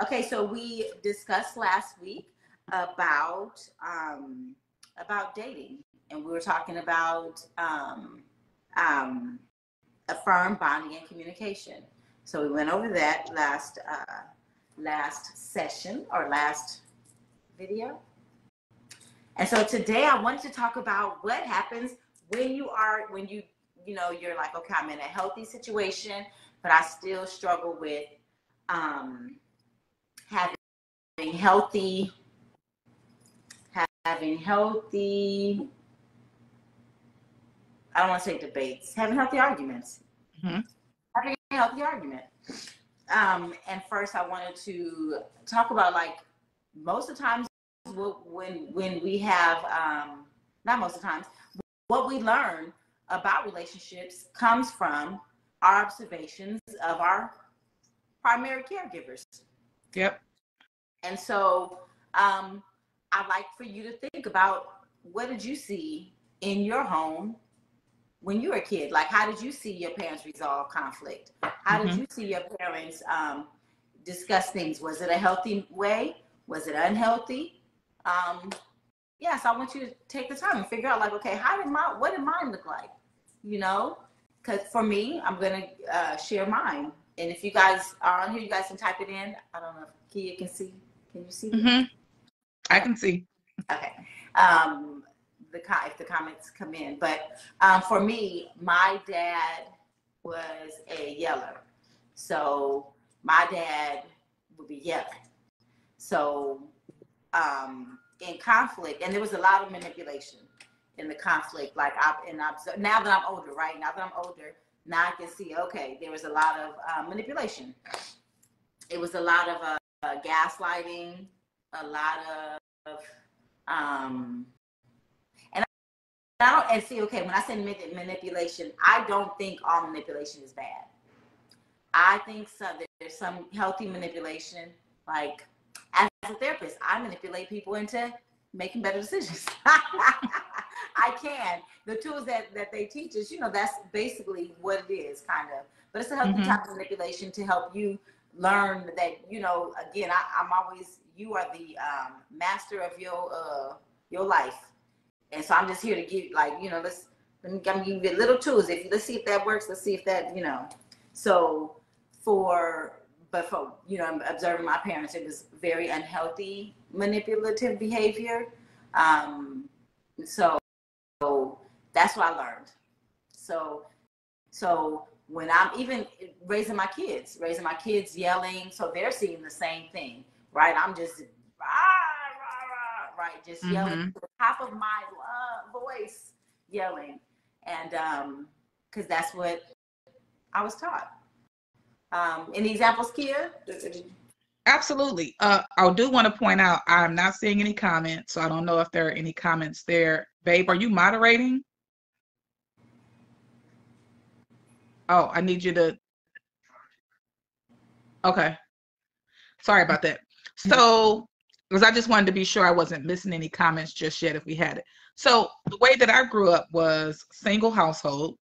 Okay, so we discussed last week about dating, and we were talking about um, affirm bonding and communication. So we went over that last session or last video. And so today I wanted to talk about what happens when you're like, okay, I'm in a healthy situation, but I still struggle with having healthy I don't want to say debates, having healthy arguments. Mm-hmm. Having a healthy argument. And first I wanted to talk about, like, most of the times when we have not most of the times, what we learn about relationships comes from our observations of our primary caregivers. Yep. And so I'd like for you to think about, what did you see in your home when you were a kid? Like, how did you see your parents resolve conflict? How did you see your parents discuss things? Was it a healthy way? Was it unhealthy? Yes, I want you to take the time and figure out, like, okay, what did mine look like? Because for me, I'm going to share mine. And if you guys are on here, you guys can type it in. I don't know if Kia can see. Can you see? Mm-hmm. I can see. Okay. If the comments come in. But for me, my dad was a yeller. So my dad would be yelling. So in conflict, and there was a lot of manipulation in the conflict. Like, now that I'm older, right? Now I can see, okay, there was a lot of manipulation. It was a lot of gaslighting, a lot of okay, when I say manipulation, I don't think all manipulation is bad. I think there's some healthy manipulation. Like, as a therapist, I manipulate people into making better decisions. I can. The tools that they teach us, that's basically what it is, kind of. But it's a healthy type of manipulation to help you learn that, again, I'm always, you are the master of your life. And so I'm just here to give, like, let me give you little tools. Let's see if that works. Let's see if that, So for observing my parents, it was very unhealthy, manipulative behavior. So that's what I learned. So when I'm even raising my kids yelling, so they're seeing the same thing, right? I'm just right, just yelling to the top of my voice, yelling, and because that's what I was taught. Any examples, Kia? Absolutely. I do want to point out, I'm not seeing any comments, so I don't know if there are any comments there. Babe, are you moderating? Oh, I need you to. Okay. Sorry about that. So, because I just wanted to be sure I wasn't missing any comments just yet if we had it. So the way that I grew up was single household.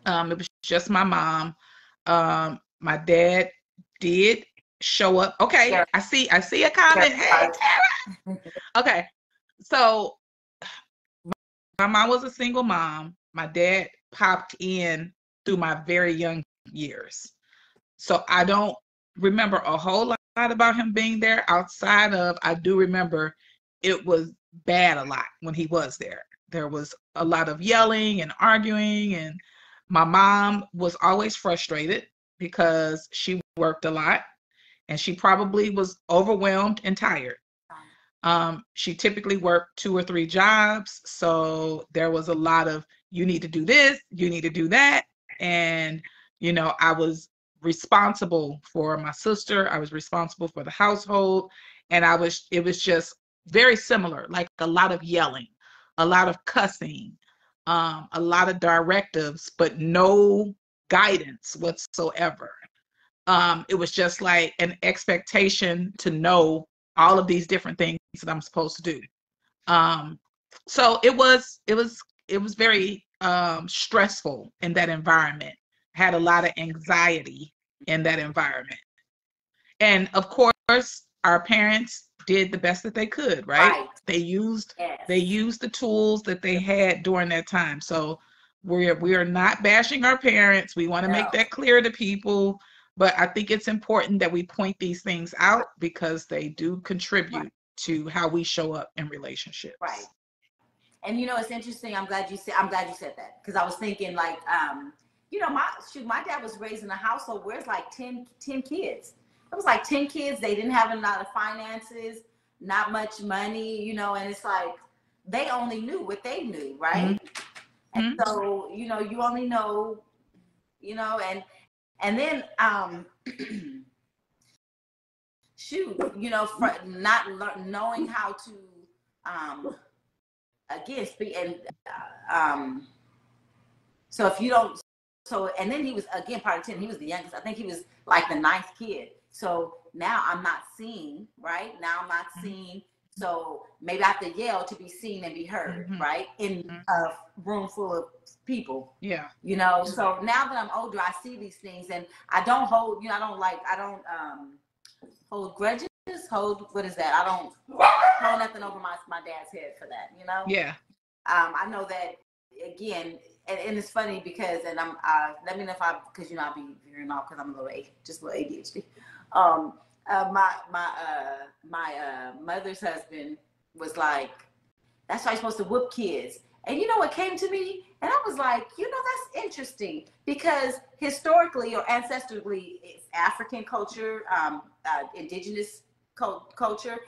It was just my mom. My dad did show up. Okay, yeah. I see a comment. Hey, Tara. Okay, so my mom was a single mom. My dad popped in through my very young years. So I don't remember a whole lot about him being there outside of, I do remember it was bad a lot when he was there. There was a lot of yelling and arguing, and my mom was always frustrated because she worked a lot and she probably was overwhelmed and tired. She typically worked 2 or 3 jobs. So there was a lot of, you need to do this, you need to do that. And, I was responsible for my sister. I was responsible for the household. And it was just very similar, like a lot of yelling, a lot of cussing, a lot of directives, but no guidance whatsoever. It was just like an expectation to know all of these different things that I'm supposed to do. So it was very stressful in that environment. I had a lot of anxiety in that environment. And of course, our parents did the best that they could, right? Right. They used Yes. the tools that they had during that time. So we are not bashing our parents. We want to make No. that clear to people, but I think it's important that we point these things out because they do Right. contribute to how we show up in Right. relationships. And it's interesting. I'm glad you said that, because I was thinking like, my dad was raised in a household where it's like 10 kids. It was like 10 kids. They didn't have a lot of finances, not much money, and it's like they only knew what they knew, right? And Mm-hmm. so, you only know, and then shoot, for not knowing how to again speak and um so if you don't so and then he was again part of 10. He was the youngest. I think he was like the ninth kid. So now I'm not seeing, right? Now I'm not seeing. So maybe I have to yell to be seen and be heard, Mm-hmm. right? In a room full of people. Yeah. So now that I'm older, I see these things, and I don't hold, I don't hold grudges, what is that? I don't hold nothing over my dad's head for that, Yeah. I know that again, and it's funny because, and I'm let me know because I'll be veering off because I'm just a little ADHD. My mother's husband was like, "That's why you're supposed to whoop kids." And what came to me, and I was like, that's interesting because historically or ancestrally, it's African culture, indigenous culture.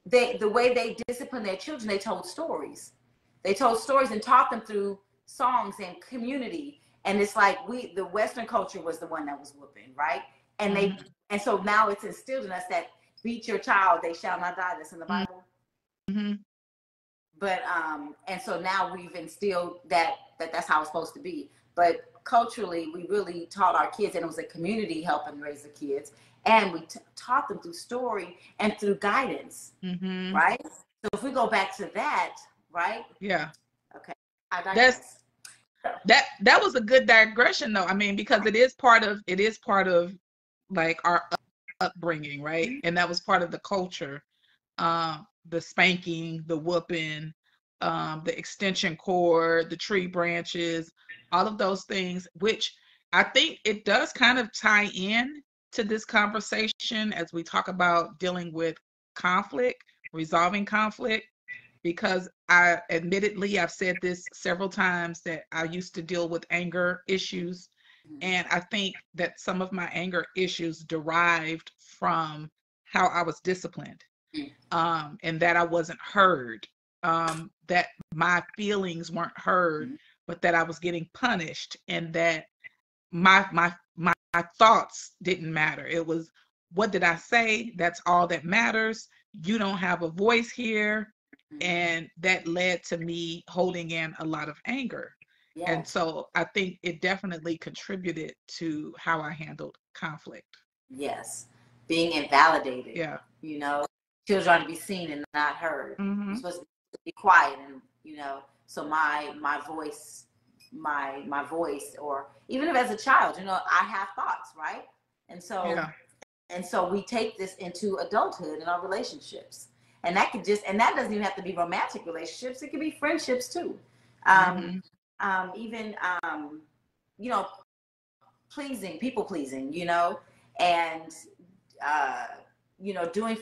The way they disciplined their children, they told stories. They told stories and taught them through songs and community. And it's like the Western culture was the one that was whooping, right? And so now it's instilled in us that beat your child, they shall not die. That's in the Bible. Mm-hmm. But and so now we've instilled that's how it's supposed to be. But culturally, we really taught our kids, and it was a community helping raise the kids, and we taught them through story and through guidance, right? So if we go back to that, right? Yeah. Okay, I digress. That was a good digression, though. I mean, because it is part of like our upbringing, right? And that was part of the culture. The spanking, the whooping, the extension cord, the tree branches, all of those things, which I think it does kind of tie in to this conversation as we talk about dealing with conflict, resolving conflict, because I've said this several times that I used to deal with anger issues. And I think that some of my anger issues derived from how I was disciplined, and that I wasn't heard, that my feelings weren't heard, but that I was getting punished, and that my thoughts didn't matter. It was, what did I say? That's all that matters. You don't have a voice here. And that led to me holding in a lot of anger. Yes. And so I think it definitely contributed to how I handled conflict. Yes. Being invalidated. Yeah. Children are to be seen and not heard. You're supposed to be quiet, and so my voice, my voice, or even if as a child, I have thoughts, right? And so we take this into adulthood in our relationships. And that doesn't even have to be romantic relationships. It could be friendships too. Even people pleasing, and doing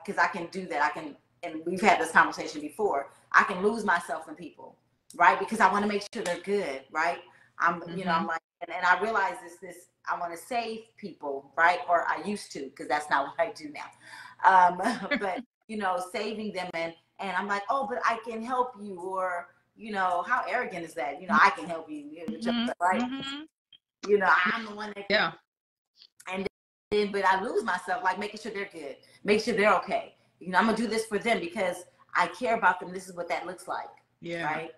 because I can do that. And we've had this conversation before. I can lose myself in people, right? Because I want to make sure they're good, right? I'm like, and I realize this. I want to save people, right? Or I used to, because that's not what I do now. But saving them, and I'm like, oh, but I can help you, or how arrogant is that? I can help you, right? I'm the one that can. Yeah. And then, but I lose myself, like making sure they're good, make sure they're okay. I'm gonna do this for them because I care about them. This is what that looks like. Yeah. Right.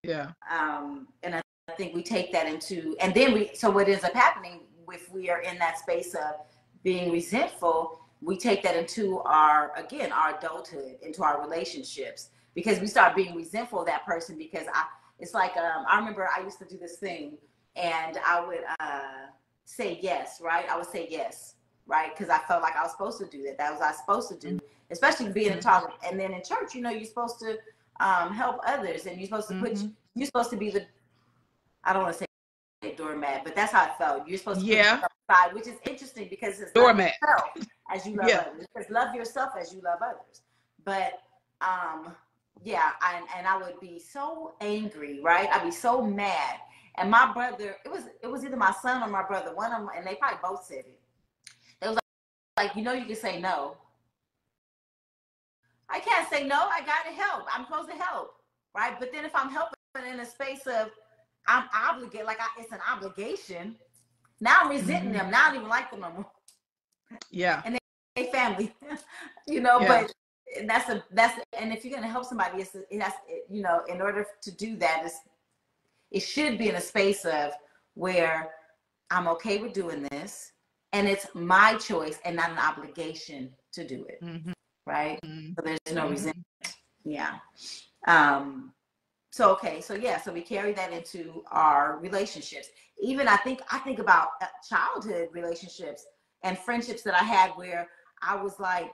Yeah. And I think we take that into, and then so what ends up happening if we are in that space of being resentful, we take that into our adulthood, into our relationships, because we start being resentful of that person. Because it's like, I remember I used to do this thing, and I would say yes, right? I would say yes. right? Because I felt like I was supposed to do that. That was what I was supposed to do, especially being a child. And then in church, you know, you're supposed to help others, and you're supposed to you're supposed to be the, I don't want to say doormat, but that's how it felt. You're supposed to put yourself aside, which is interesting because it's doormat love yourself as you love others. Because love yourself as you love others. But yeah, I would be so angry, right? I'd be so mad. And my brother, it was either my son or my brother, one of them, and they probably both said it. They was like, you know, you can say no. I can't say no. I gotta help. I'm supposed to help, right? But then if I'm helping in a space of I'm obligated, like it's an obligation. Now I'm resenting them. Now I don't even like them no more. Yeah. And they family, you know. But that's and if you're gonna help somebody, you know, in order to do that, it should be in a space of where I'm okay with doing this, and it's my choice and not an obligation to do it, right? So there's no resentment. Yeah. So okay, so yeah, so we carry that into our relationships. Even I think about childhood relationships and friendships that I had where I was like,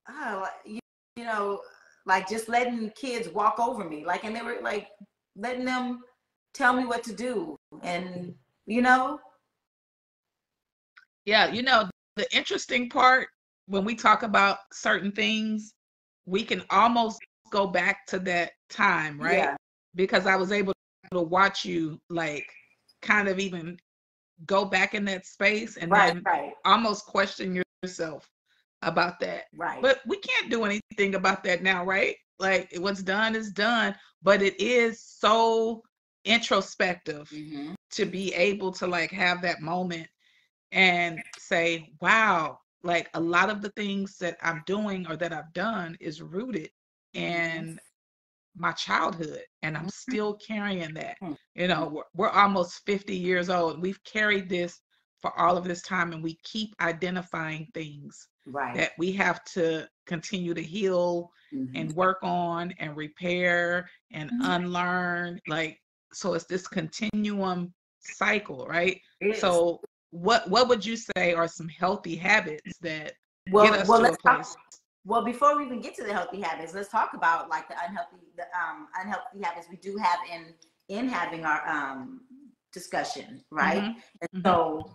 oh, you know, like just letting kids walk over me, like, and they were like letting them tell me what to do, and you know. Yeah, you know, the interesting part when we talk about certain things, we can almost go back to that time, right? Yeah. Because I was able to watch you like kind of even go back in that space and then almost question yourself about that. Right. But we can't do anything about that now, right? Like what's done is done, but it is so introspective to be able to like have that moment and say, wow, like a lot of the things that I'm doing or that I've done is rooted in my childhood, and I'm still carrying that. You know, we're almost 50 years old. We've carried this for all of this time, and we keep identifying things that we have to continue to heal and work on and repair and unlearn. Like, so it's this continuum cycle, right? So what would you say are some healthy habits that get us to a place? Well, before we even get to the healthy habits, let's talk about like the unhealthy habits we do have in having our discussion, right? And so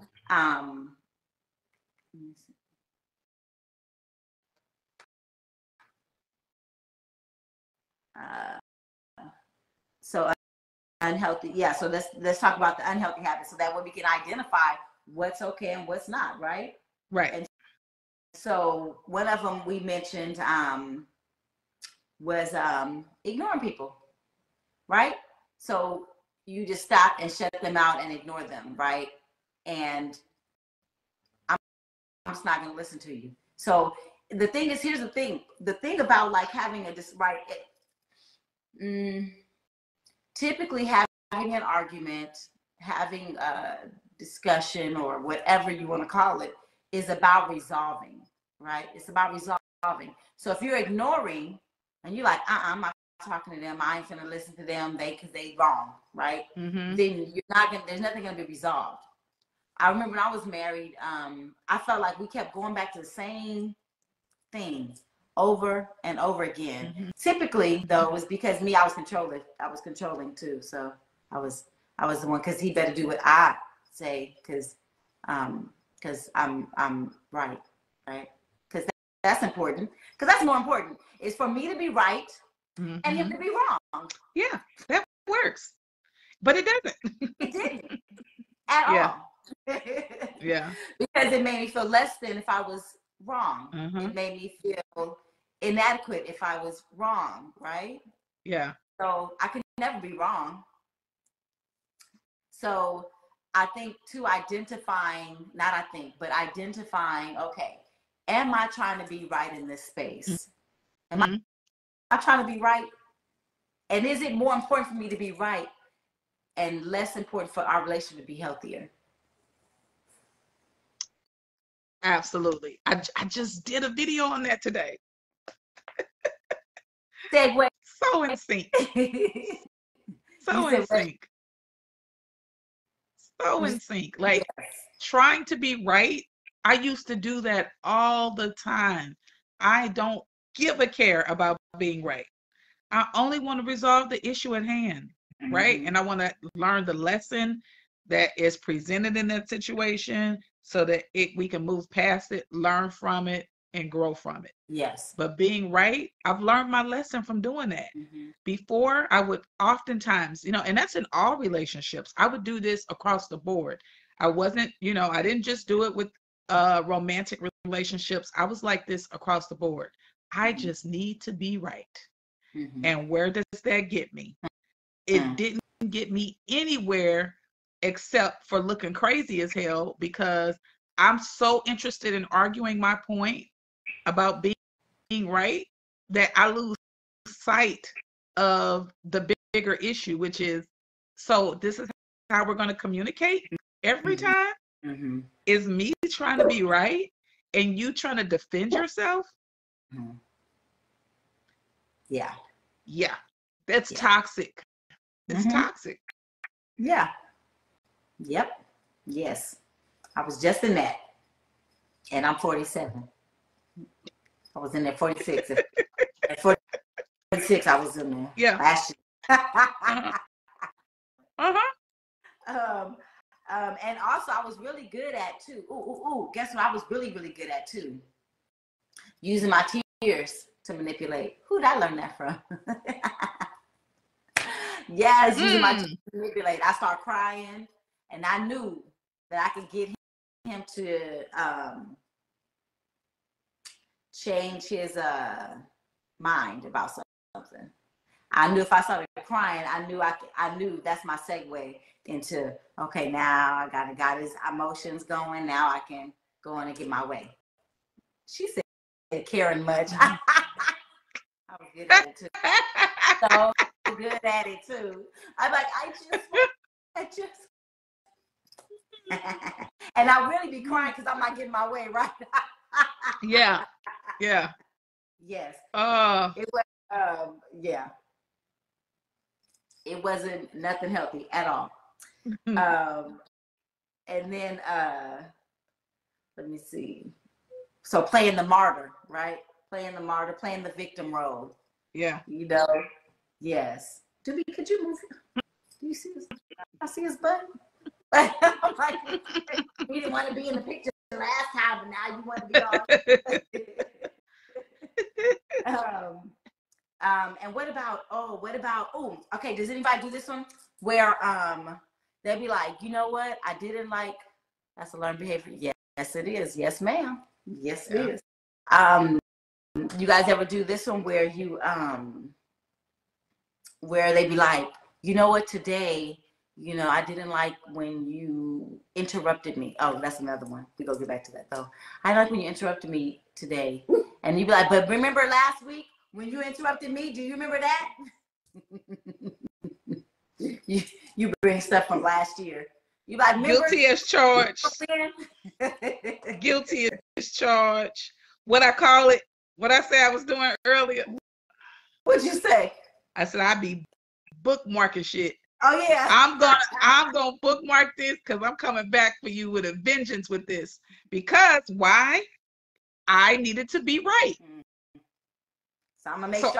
so unhealthy, yeah. So let's talk about the unhealthy habits, so that way we can identify what's okay and what's not, right? Right. And so one of them we mentioned was ignoring people, right? So you just stop and shut them out and ignore them, right? And I'm just not going to listen to you. So the thing is, here's the thing about like having typically having an argument, having a discussion or whatever you want to call it, is about resolving, right? It's about resolving. So if you're ignoring and you're like, I'm not talking to them, I ain't gonna listen to them, because they wrong, right? Then you're not gonna, there's nothing gonna be resolved. I remember when I was married, I felt like we kept going back to the same things over and over again. Typically, though, it was because I was controlling too. So I was the one, because he better do what I say, because I'm right, because that's important, because that's more important, is for me to be right and him to be wrong. Yeah, that works, but it doesn't. It didn't at all. Yeah, because it made me feel less than if I was wrong. It made me feel inadequate if I was wrong, right? Yeah. So I could never be wrong. So I think identifying, okay, am I trying to be right in this space? Am I trying to be right? And is it more important for me to be right and less important for our relationship to be healthier? Absolutely. I just did a video on that today. Segue. So in sync. So in sync. So in sync. Like, trying to be right, I used to do that all the time. I don't give a care about being right. I only want to resolve the issue at hand, right? And I want to learn the lesson that is presented in that situation so that we can move past it, learn from it, and grow from it. Yes. But being right, I've learned my lesson from doing that. Before, I would oftentimes, and that's in all relationships, I would do this across the board. I wasn't, I didn't just do it with romantic relationships. I was like this across the board. I just need to be right. And where does that get me? It didn't get me anywhere except for looking crazy as hell, because I'm so interested in arguing my point about being right that I lose sight of the bigger issue, which is, so this is how we're going to communicate every time? Is me trying to be right and you trying to defend yourself? Yeah. Yeah. That's toxic. It's toxic. Yeah. Yep. Yes. I was just in that. And I'm 47. I was in there 46. At 46, I was in there. Yeah. Last year. And also I was really good at too. Guess what I was really, really good at too? Using my tears to manipulate. Who did I learn that from? Yes, using my tears to manipulate. I started crying, and I knew that I could get him to change his mind about something. I knew if I started crying, I knew that's my segue into, okay, now I got his emotions going. Now I can go on and get my way. She said, caring much. I was good at it too. So good at it too. I'm like, I just, and I really be crying because I'm not getting my way right. Yeah. Yes. It was, yeah. It wasn't nothing healthy at all. And then, let me see. So playing the martyr, right? Playing the martyr, playing the victim role. Yeah. Yes. Could you move? Do you see his? I see his butt. I'm like, we didn't want to be in the picture last time, but now you want to be on. And what about, okay, does anybody do this one? Where they'll be like, you know what? I didn't like, that's a learned behavior. Yes, it is. Yes, ma'am. Yes, it is. You guys ever do this one where you, where they be like, you know what, today, I didn't like when you interrupted me. Oh, that's another one. We go get back to that though. I like when you interrupted me today. And you be like, but remember last week when you interrupted me? Do you remember that? you bring stuff from last year. You like, remember? Guilty as charged. Guilty as charged. What I call it, what I said I was doing earlier. What'd you say? I said I'd be bookmarking shit. Oh yeah. I'm gonna bookmark this because I'm coming back for you with a vengeance with this. Because why? I needed to be right. So I'm gonna make sure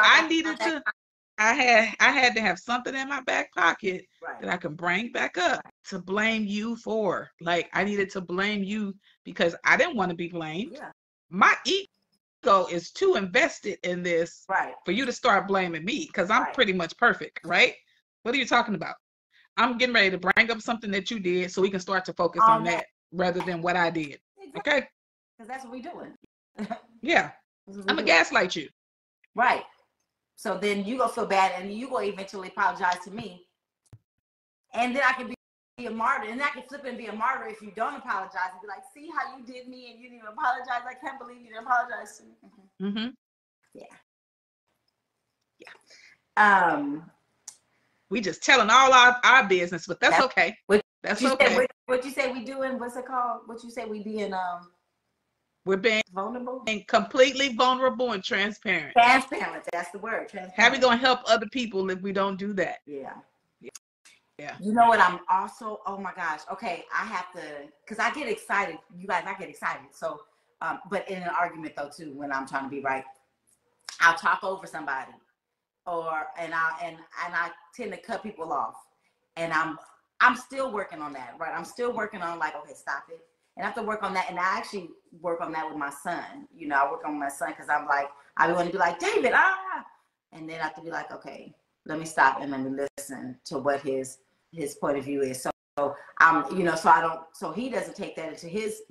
I had to have something in my back pocket that I can bring back up to blame you for. Like, I needed to blame you because I didn't want to be blamed. Yeah. My ego is too invested in this for you to start blaming me because I'm pretty much perfect, right? What are you talking about? I'm getting ready to bring up something that you did so we can start to focus on that rather than what I did. Exactly. Okay? Because that's what we're doing. Yeah. I'm going to gaslight you. Right. So then you gonna feel bad and you gonna eventually apologize to me. And then I can be a martyr. And then I can flip and be a martyr if you don't apologize and be like, see how you did me and you didn't even apologize. I can't believe you didn't apologize to me. Yeah. We just telling all our business, but that's okay. That's okay. What you say we doing? What's it called? What you say we being we're being vulnerable and completely vulnerable and transparent. Transparent, that's the word. Transparent. How are we gonna help other people if we don't do that? Yeah. Yeah. You know what? I'm also, oh my gosh. Okay, I have to, because I get excited. You guys, I get excited. So, but in an argument though too, when I'm trying to be right, I'll talk over somebody, and I tend to cut people off, and I'm still working on that, right? I'm still working on like, okay, stop it. And I have to work on that, and I actually work on that with my son. You know, I work on my son because I'm like, I want to be like, David, and then I have to be like, okay, let me stop and let me listen to what his point of view is. So you know, so he doesn't take that into his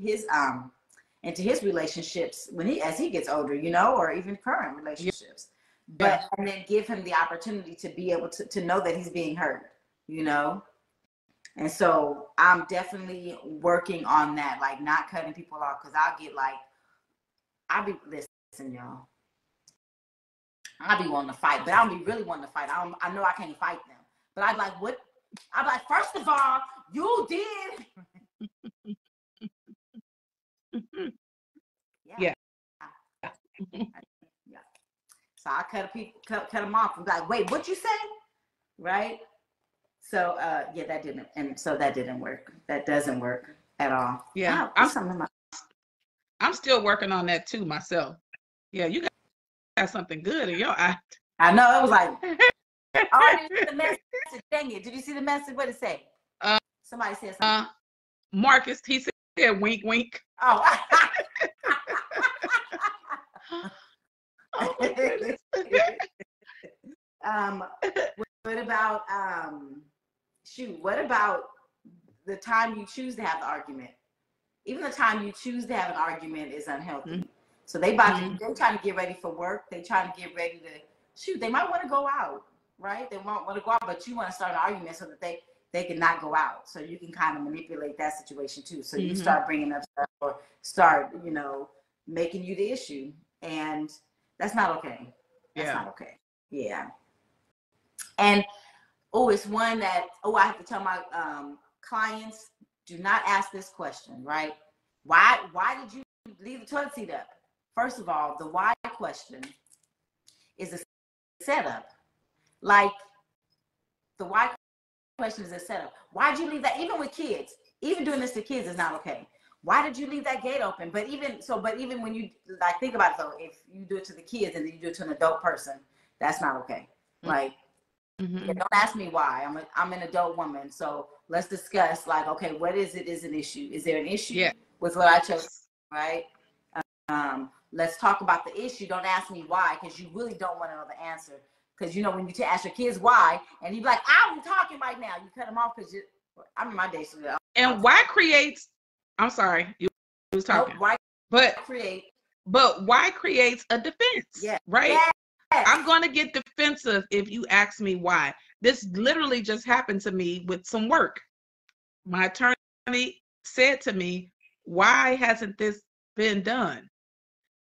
relationships as he gets older, you know, or even current relationships. But and then give him the opportunity to be able to know that he's being heard, you know. And so I'm definitely working on that, like not cutting people off, because listen, y'all. I'll be wanting to fight, but I don't be really wanting to fight. I know I can't fight them. But I'd like, what? I'm like, first of all, you did. Yeah. Yeah. So I cut them off and be like, wait, what you say? Right? So yeah, that didn't work. That doesn't work at all. Yeah. I'm still working on that too myself. Yeah, you got something good in your eye. I know, it was like, oh, I didn't see the message. Dang it. Did you see the message? What did it say? Somebody said something. Marcus, he said wink, wink. Oh. Oh my goodness. What about what about the time you choose to have the argument? Even the time you choose to have an argument is unhealthy. Mm-hmm. So they're trying to get ready for work. They're trying to get ready to they might want to go out, right? They won't want to go out, but you want to start an argument so that they can not go out. So you can kind of manipulate that situation too. So you start bringing up stuff or start, you know, making you the issue. And that's not okay. That's not okay. Yeah. And, it's one that, I have to tell my clients, do not ask this question, right? Why did you leave the toilet seat up? First of all, the why question is a setup. Like, the why question is a setup. Why'd you leave that? Even with kids, even doing this to kids is not okay. Why did you leave that gate open? But even when you like think about it though, if you do it to the kids and then you do it to an adult person, that's not okay. Like, yeah, don't ask me why. I'm an adult woman, so let's discuss. Like, okay, what is it? Is an issue? Is there an issue with what I chose? Right. Let's talk about the issue. Don't ask me why, because you really don't want to know the answer. Because you know when you ask your kids why, and you be like, I'm talking right now. You cut them off because I'm in my days. And why creates? I'm sorry, you was talking. No, but why creates a defense? Yeah. Right. Yes. I'm going to get defensive if you ask me why. This literally just happened to me with some work. My attorney said to me, why hasn't this been done?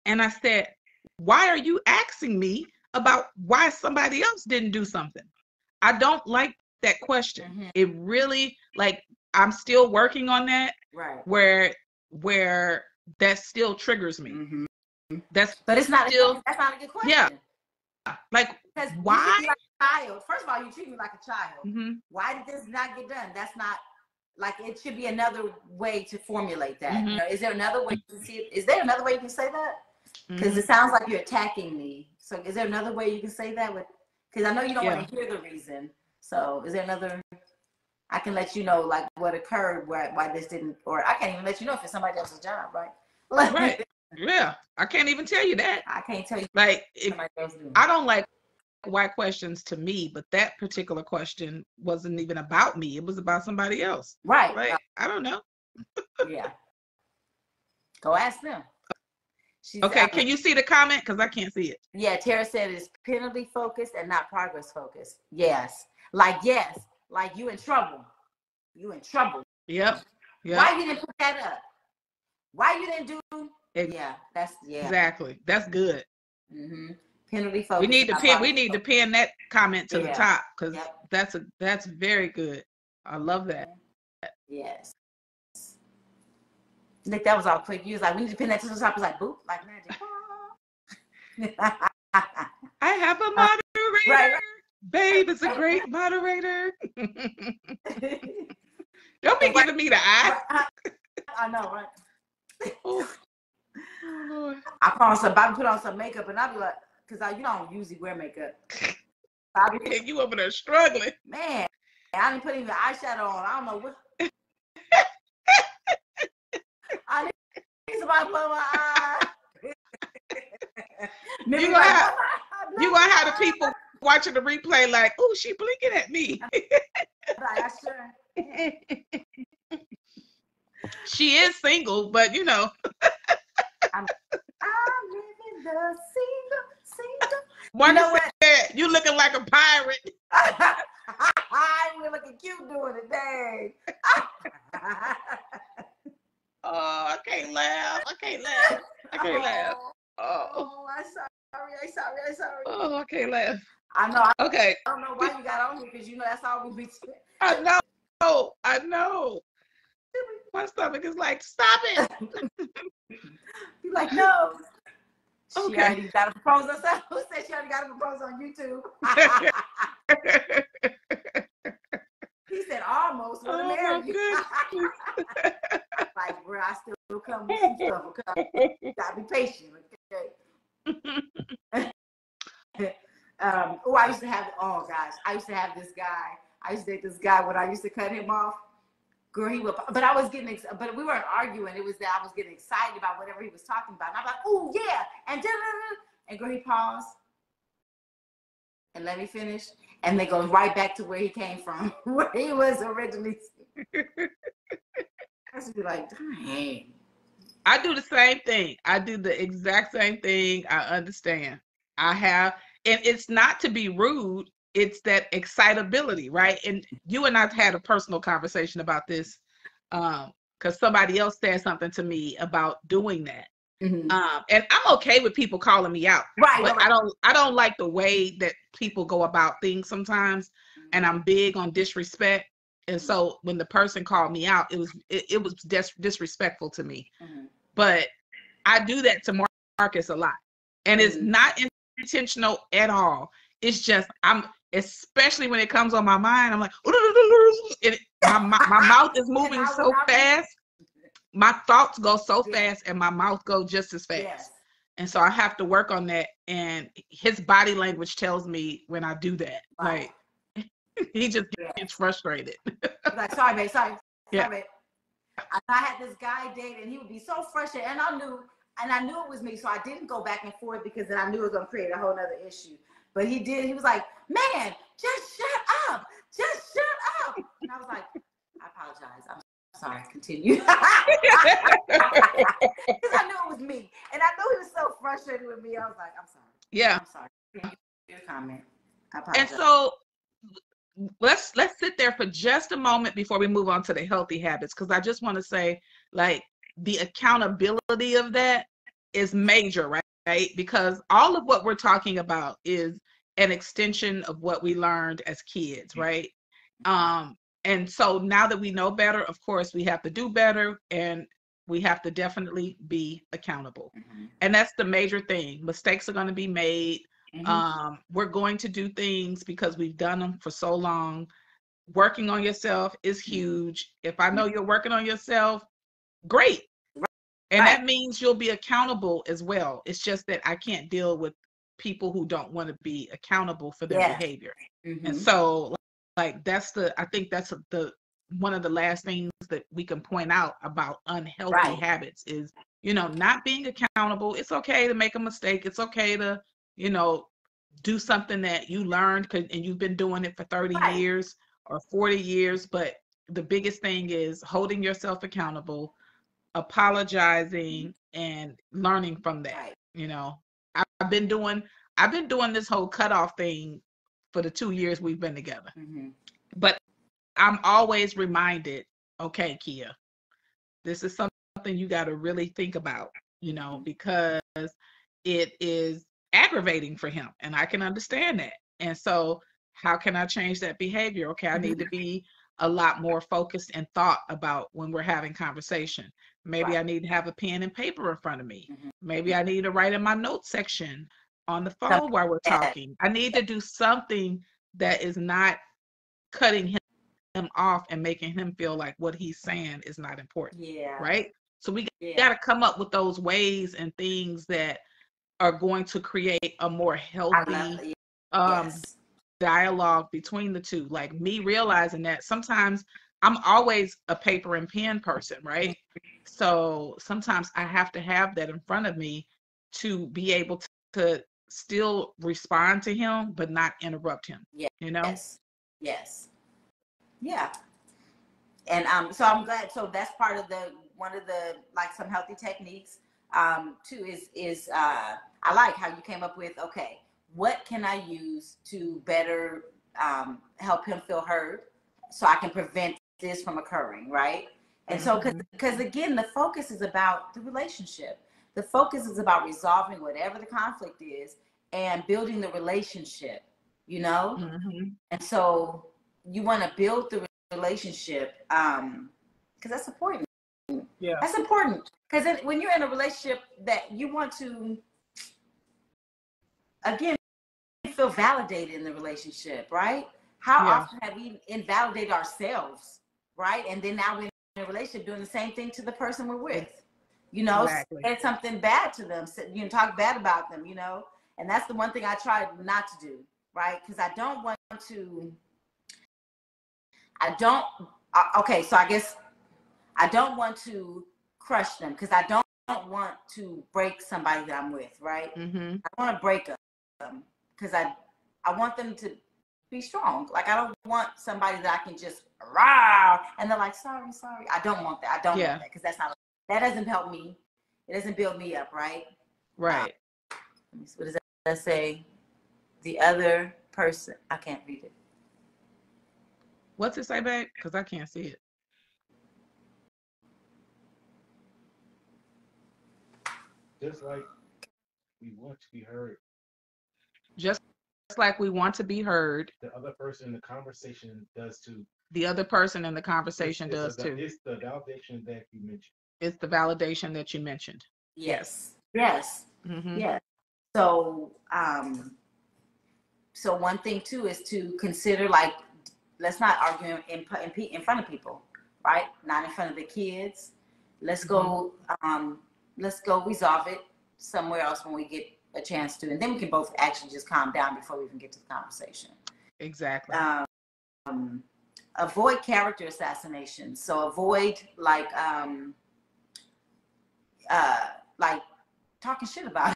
And I said, why are you asking me about why somebody else didn't do something? I don't like that question. Mm-hmm. It really, like, I'm still working on that. Right. Where that still triggers me. Mm-hmm. But it's not still, that's not a good question. Yeah. Like, because why? You like a child. First of all, you treat me like a child. Mm-hmm. Why did this not get done? That's not, like, it should be another way to formulate that. Mm-hmm. You know, is there another way you can see it? Is there another way you can say that? Because it sounds like you're attacking me. So is there another way you can say that? Because I know you don't want to hear the reason. So is there another? I can let you know, like, what occurred, why this didn't, or I can't even let you know if it's somebody else's job, right? Right. Yeah, I can't even tell you that. I can't tell you. Like, I don't like why questions to me, but that particular question wasn't even about me. It was about somebody else. Right. Like, I don't know. Yeah. Go ask them. Okay, can you see the comment? Because I can't see it. Yeah, Tara said it's penalty focused and not progress focused. Yes. Like you in trouble. You in trouble. Yep. Why you didn't put that up? Why you didn't do? Exactly. That's good. Mm-hmm. Penalty focus. We need to pin that comment to the top, because that's very good. I love that. Yes. Nick, that was all quick. You was like, we need to pin that to the top. It's like, boop, like magic. I have a moderator. Right. Babe is a great moderator. Don't be giving me the eye. I know, right? Oh, Lord. I put on some makeup, and I'll be like, because I don't usually wear makeup. You over there struggling. Man, I didn't put even eyeshadow on. I don't know what. I need somebody to put on my eye. You gonna have the people watching the replay like, oh, she blinking at me. I sure. She is single, but I'm living the single. Wanda said, you looking like a pirate. I ain't looking cute doing it, dang. Oh, I can't laugh. Oh, I'm sorry. Oh, I can't laugh. I know. Okay. I don't know why you got on here, because that's all we be. I know. My stomach is like, stop it. You're like, no. Okay. She already got to propose herself. Who said she already got to propose on YouTube? He said almost want to marry you. Like, bro, I still come with some stuff. Okay? You gotta be patient. Okay? I used to have this guy. I used to date this guy when I used to cut him off. Girl, he would, but I was getting, but we weren't arguing. It was that I was getting excited about whatever he was talking about. And I'm like, oh yeah, and girl, he paused and let me finish, and they go right back to where he came from, where he was originally. I should be like, dang. I do the same thing. I do the exact same thing. I understand. I have, and it's not to be rude. It's that excitability, right? And you and I've had a personal conversation about this because somebody else said something to me about doing that. Mm-hmm. And I'm okay with people calling me out, right? But I don't like the way that people go about things sometimes, and I'm big on disrespect. And so when the person called me out, it was disrespectful to me. Mm-hmm. But I do that to Marcus a lot, and it's not intentional at all. It's just especially when it comes on my mind, I'm like, my mouth is moving so fast. My thoughts go so fast, and my mouth goes just as fast. Yes. And so I have to work on that. And his body language tells me when I do that. Like, he just gets frustrated. Like, sorry, babe. Sorry, yeah. babe. I had this guy date, and he would be so frustrated, and I knew it was me, so I didn't go back and forth, because then I knew it was going to create a whole other issue. But he did. He was like, man, just shut up. Just shut up. And I was like, I apologize. I'm sorry. Continue. Because I knew it was me. And I knew he was so frustrated with me. I was like, I'm sorry. Yeah. I'm sorry. Your comment. I apologize. And so let's sit there for just a moment before we move on to the healthy habits, because I just want to say, like, the accountability of that is major, right? Because all of what we're talking about is an extension of what we learned as kids, right? And so now that we know better, of course, we have to do better, and we have to definitely be accountable. Mm-hmm. And that's the major thing. Mistakes are going to be made. Mm-hmm. We're going to do things because we've done them for so long. Working on yourself is huge. If I know you're working on yourself, great. And that means you'll be accountable as well. It's just that I can't deal with people who don't want to be accountable for their behavior. Mm-hmm. And so, like, I think that's one of the last things that we can point out about unhealthy habits is, not being accountable. It's okay to make a mistake. It's okay to, do something that you learned and you've been doing it for 30 years or 40 years. But the biggest thing is holding yourself accountable, apologizing, and learning from that. I've been doing this whole cutoff thing for the 2 years we've been together. Mm-hmm. But I'm always reminded, okay, Kia, this is something you got to really think about, because it is aggravating for him, and I can understand that. And so how can I change that behavior? Okay, I need to be a lot more focused and thought about when we're having conversation. Maybe I need to have a pen and paper in front of me. Mm-hmm. Maybe I need to write in my notes section on the phone while we're talking. I need to do something that is not cutting him off and making him feel like what he's saying is not important. Yeah. Right. So we got to come up with those ways and things that are going to create a more healthy dialogue between the two. Like me realizing that sometimes I'm always a paper and pen person, right? So sometimes I have to have that in front of me to be able to still respond to him, but not interrupt him. Yeah. You know? Yes. Yeah. And so I'm glad. So that's part of one of the like some healthy techniques. Too is I like how you came up with, okay, what can I use to better help him feel heard so I can prevent this from occurring, right? And so because again, the focus is about the relationship. The focus is about resolving whatever the conflict is and building the relationship, you know? And so you want to build the relationship because that's important. Yeah, that's important because when you're in a relationship that you want to again feel validated in the relationship, right? How often have we invalidated ourselves, right? And then now we're in a relationship doing the same thing to the person we're with, you know? Exactly. Said something bad to them, talk bad about them, you know? And that's the one thing I try not to do, right? Because I don't want to so I guess I don't want to crush them because I don't want to break somebody that I'm with, right? I want to break them because I want them to be strong. Like I don't want somebody that I can just rah and they're like, sorry. I don't want that. I don't want that because that doesn't help me. It doesn't build me up, right? Right. What does that say? The other person. I can't read it. What's it say back? Because I can't see it. Just like we want to be heard. Just like we want to be heard. The other person in the conversation does too. The other person in the conversation does too. It's the validation that you mentioned. It's the validation that you mentioned. Yes. Mm-hmm. Yes. So, so one thing too is to consider, like, let's not argue in front of people, right? Not in front of the kids. Let's go resolve it somewhere else when we get a chance to, and then we can both actually just calm down before we even get to the conversation. Exactly. Avoid character assassination. So avoid like talking shit about it.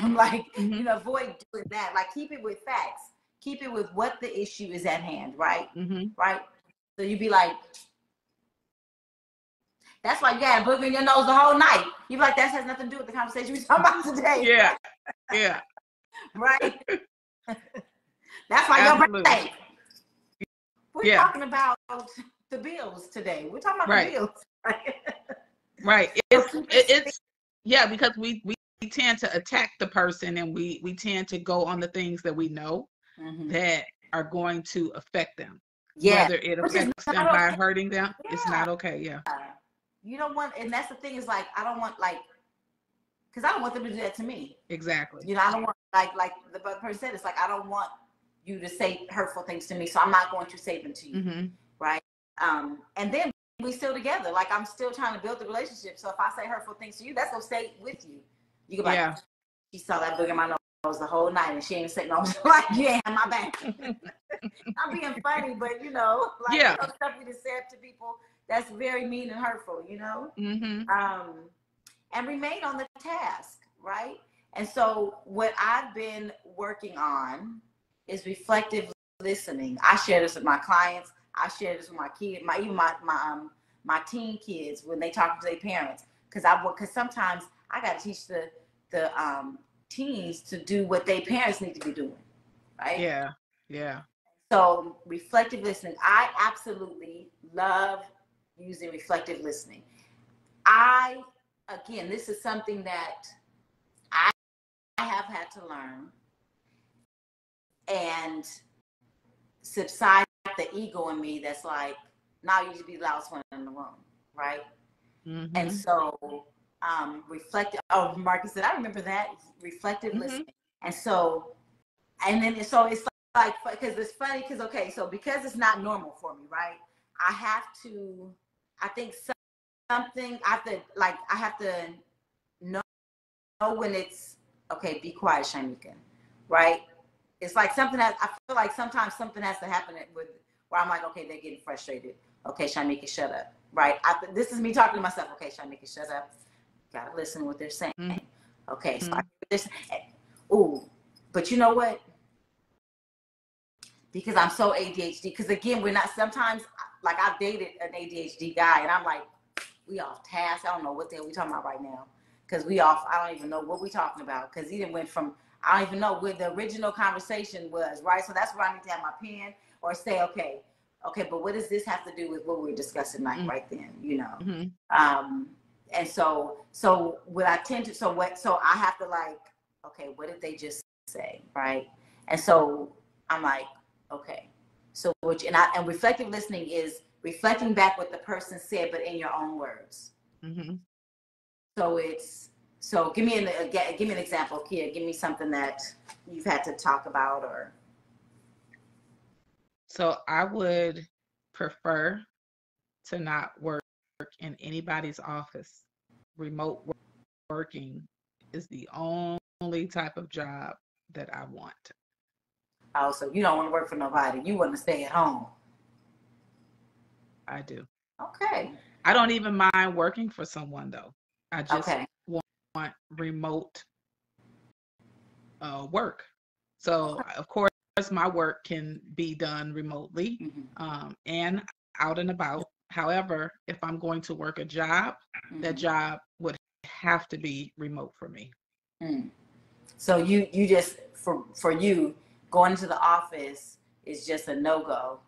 Like, you know, avoid doing that. Like keep it with facts. Keep it with what the issue is at hand, right? Right? So you'd be like, that's why you got a booger in your nose the whole night. You be like, that has nothing to do with the conversation we're talking about today. Yeah. Right? That's why your birthday. We're talking about the bills today. We're talking about the bills. Right. It's because we tend to attack the person and we tend to go on the things that we know that are going to affect them. Yeah. Whether it affects them by hurting them, it's not okay. Yeah. You don't want, and that's the thing is like, I don't want because I don't want them to do that to me. Exactly. You know, I don't want, like the person said, it's like, I don't want you to say hurtful things to me, so I'm not going to say them to you. Right? And then we still together. Like, I'm still trying to build the relationship. So if I say hurtful things to you, that's going to stay with you. You can be like, she saw that booger in my nose the whole night and she ain't saying no. Like, you ain't have my back. I'm being funny, but you know, like, you know, stuff we just said to people that's very mean and hurtful, you know? And remain on the task, right? And so what I've been working on is reflective listening. I share this with my clients. I share this with my kids, my teen kids when they talk to their parents. Because sometimes I got to teach the teens to do what their parents need to be doing, right? Yeah. So reflective listening. I absolutely love using reflective listening. Again, this is something that I have had to learn and subside the ego in me that's like, now you should be the loudest one in the room, right? And so Marcus said, I remember that, reflective listening. And so, it's like, because it's funny, because, okay, so because it's not normal for me, right? I think something, I have to know when it's, okay, be quiet, Shamika, right? It's like something that, I feel like sometimes something has to happen with, where I'm like, okay, they're getting frustrated. Okay, Shamika, shut up, right? This is me talking to myself. Okay, Shamika, shut up. Gotta listen to what they're saying. Mm-hmm. Okay, so I hear this. Ooh, but you know what? Because I'm so ADHD. Because again, we're not, sometimes, like, I've dated an ADHD guy, and I'm like, we off task. I don't know what the hell we talking about right now. Because I don't even know what we talking about. Because he didn't went from, I don't even know where the original conversation was, right? So that's where I need to have my pen or say, okay, but what does this have to do with what we were discussing right then, you know? Mm-hmm. And so what I tend to, so I have to, like, okay, what did they just say, right? And so I'm like, okay, so and reflective listening is reflecting back what the person said, but in your own words. Mm-hmm. So give me an example, Kia. Give me something that you've had to talk about, or. So I would prefer to not work in anybody's office. Remote working is the only type of job that I want. Oh, so you don't want to work for nobody. You want to stay at home. I do. Okay. I don't even mind working for someone, though. I just want remote work. So, of course, my work can be done remotely and out and about. However, if I'm going to work a job, that job would have to be remote for me. So you just, for you, going to the office is just a no-go,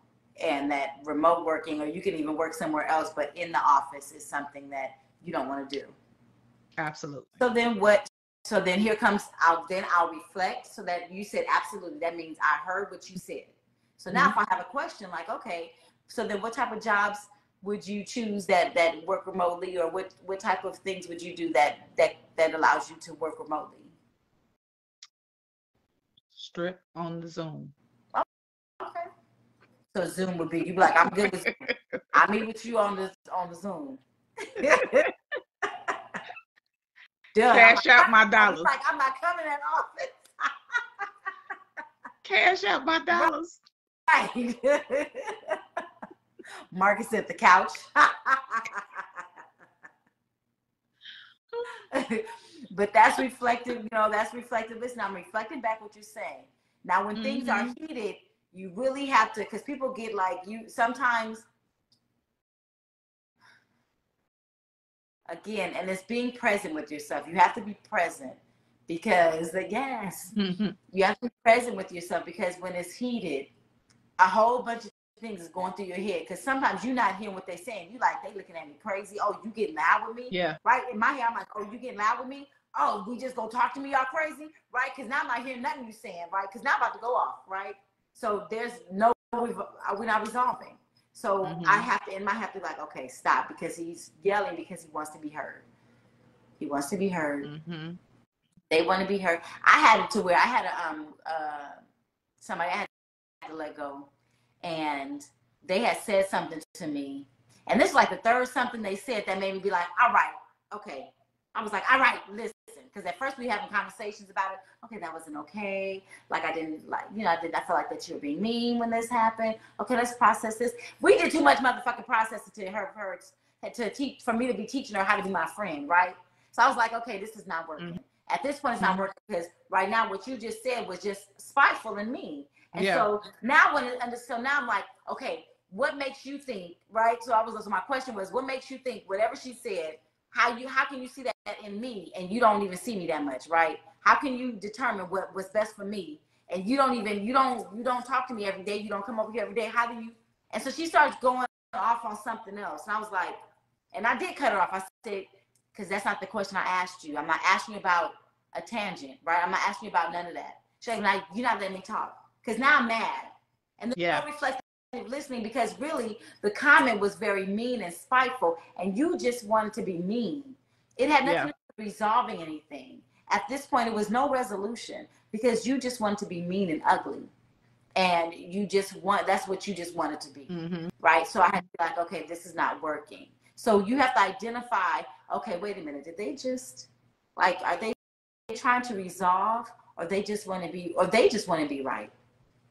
and that remote working, or you can even work somewhere else, but in the office is something that you don't want to do. Absolutely. So then here comes, I'll reflect. So that you said absolutely, that means I heard what you said. So now if I have a question, like, okay, so then what type of jobs would you choose that work remotely, or what type of things would you do that allows you to work remotely? Strip on the Zoom. Oh, okay. So Zoom would be, you'd be like, I'm good with Zoom. I meet with you on the Zoom. Cash out my dollars. Like, I'm not coming in office. Cash out my dollars. Right. Marcus at the couch. But that's reflective, that's reflective. Listen, I'm reflecting back what you're saying. Now, when things are heated, you really have to, because people get like, you sometimes, again, and it's being present with yourself. You have to be present, because you have to be present with yourself, because when it's heated, a whole bunch of things is going through your head, because sometimes you're not hearing what they're saying. You like, they looking at me crazy. Oh, you getting loud with me? Yeah. Right? In my head, I'm like, oh, you getting loud with me? Oh, we just gonna talk to me, y'all crazy? Right? Because now I'm not hearing nothing you saying, right? Because now I'm about to go off, right? So there's we're not resolving. So I have to be like, okay, stop, because he's yelling because he wants to be heard. He wants to be heard. They want to be heard. I had it to where I had somebody I had to let go, and they had said something to me, and this is like the third something they said that made me be like, all right, okay. I was like, all right, listen, because at first we having conversations about it. Okay, that wasn't okay. Like, I didn't like, I feel like that you were being mean when this happened. Okay, let's process this. We did too much motherfucking processing for me to be teaching her how to be my friend, right? So I was like, okay, this is not working. At this point, it's not working, because right now what you just said was just spiteful and mean. And so now now I'm like, okay, what makes you think, right? So my question was, what makes you think whatever she said, how can you see that in me, and you don't even see me that much, right? How can you determine what's best for me, and you don't talk to me every day, you don't come over here every day? How do you? And so she starts going off on something else, and I was like, and I did cut her off. I said, because that's not the question I asked you. I'm not asking you about a tangent, right? I'm not asking you about none of that. She's like, you're not letting me talk, because now I'm mad. And there's no reflective listening, because really the comment was very mean and spiteful, and you just wanted to be mean. It had nothing to do with resolving anything. At this point, it was no resolution, because you just wanted to be mean and ugly. and that's what you just want it to be. Mm-hmm. Right? So I had to be like, okay, this is not working. So you have to identify, okay, wait a minute, did they just, like, are they trying to resolve, or they just want to be right?